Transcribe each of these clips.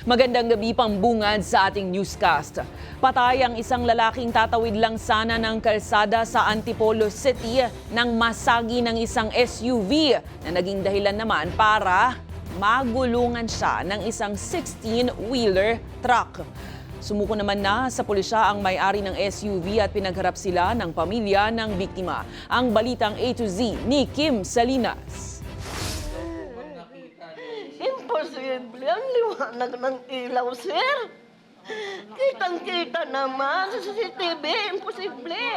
Magandang gabi pambungad sa ating newscast. Patay ang isang lalaking tatawid lang sana ng kalsada sa Antipolo City nang masagi ng isang SUV na naging dahilan naman para magulungan siya ng isang 16-wheeler truck. Sumuko naman na sa pulisya ang may-ari ng SUV at pinagharap sila ng pamilya ng biktima. Ang balitang A to Z ni Kim Salinas. Imposible. Ang liwanag ng ilaw, sir. Kitang-kita naman sa CCTV. Imposible.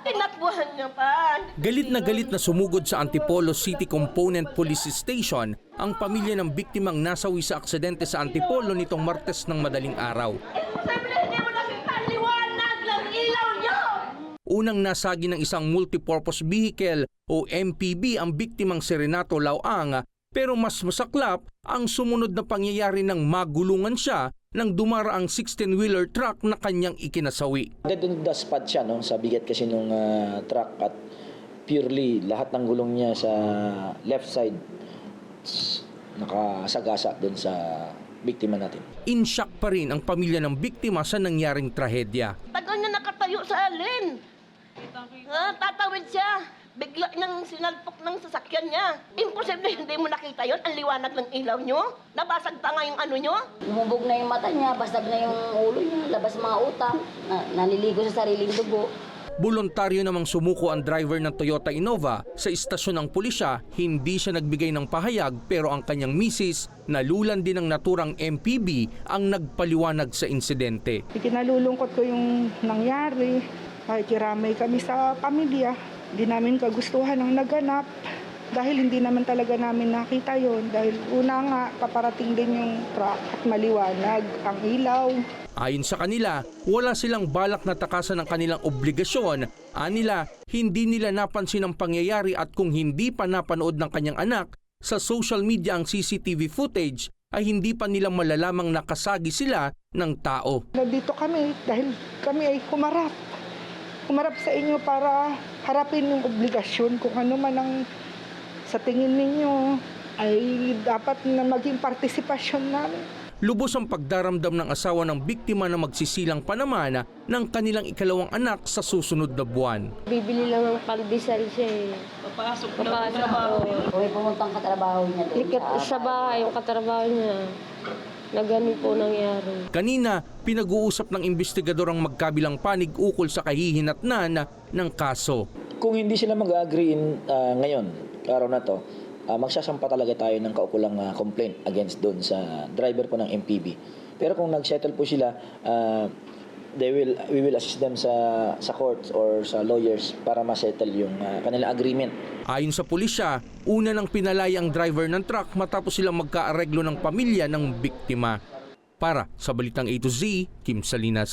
Tinakbuhan niya pa. Galit na sumugod sa Antipolo City Component Police Station ang pamilya ng biktimang nasawi sa aksidente sa Antipolo nitong Martes ng madaling araw. Imposible. Hindi mo nakita ang liwanag ng ilaw niyo. Unang nasagi ng isang multipurpose vehicle o MPV ang biktimang si Renato Lauang, pero mas masaklap ang sumunod na pangyayari nang magulungan siya nang dumara ang 16-wheeler truck na kanyang ikinasawi. Dead on the spot siya, no? Sa bigat kasi nung truck at purely lahat ng gulong niya sa left side nakasagasa doon sa biktima natin. In shock pa rin ang pamilya ng biktima sa nangyaring trahedya. Tagal niya nakatayo sa alin. Tatawid siya. Bigla niyang sinalpok ng sasakyan niya. Imposible, hindi mo nakita yon. Ang liwanag ng ilaw niyo. Nabasag pa nga yung ano niyo. Lumubog na yung mata niya, basag na yung ulo niya, labas mga utak, naliligo sa sariling dugo. Voluntaryo namang sumuko ang driver ng Toyota Innova sa istasyon ng pulisya. Hindi siya nagbigay ng pahayag pero ang kanyang misis, nalulan din ng naturang MPV ang nagpaliwanag sa insidente. Ikinalulungkot ko yung nangyari. Kiramay kami sa pamilya. Hindi namin kagustuhan ang naganap dahil hindi naman talaga namin nakita yon. Dahil una nga, paparating din yung truck at maliwanag ang ilaw. Ayon sa kanila, wala silang balak na takasan ng kanilang obligasyon. Anila, hindi nila napansin ang pangyayari at kung hindi pa napanood ng kanyang anak sa social media ang CCTV footage, ay hindi pa nila malalamang nakasagi sila ng tao. Nandito kami dahil kami ay humarap sa inyo para harapin yung obligasyon kung ano man ang sa tingin ninyo ay dapat na maging partisipasyon namin. Lubos ang pagdaramdam ng asawa ng biktima na magsisilang pa naman ng kanilang ikalawang anak sa susunod na buwan. Bibili lang ng pandesal siya eh. Papasok Huwag pumuntang katrabaho niya doon Likat sa bahay, yung katrabaho niya. Na ganun po nangyari. Kanina, pinag-uusap ng investigador ang magkabilang panig ukol sa kahihinatnan ng kaso. Kung hindi sila mag-agree ngayon, araw na to, magsasampa talaga tayo ng kaukulang complaint against doon sa driver po ng MPV. Pero kung nag-settle po sila, we will assist them sa courts or sa lawyers para ma-settle yung kanilang agreement. Ayon sa pulisya, una nang pinalaya ang driver ng truck matapos silang magkaareglo ng pamilya ng biktima. Para sa Balitang A to Z, Kim Salinas.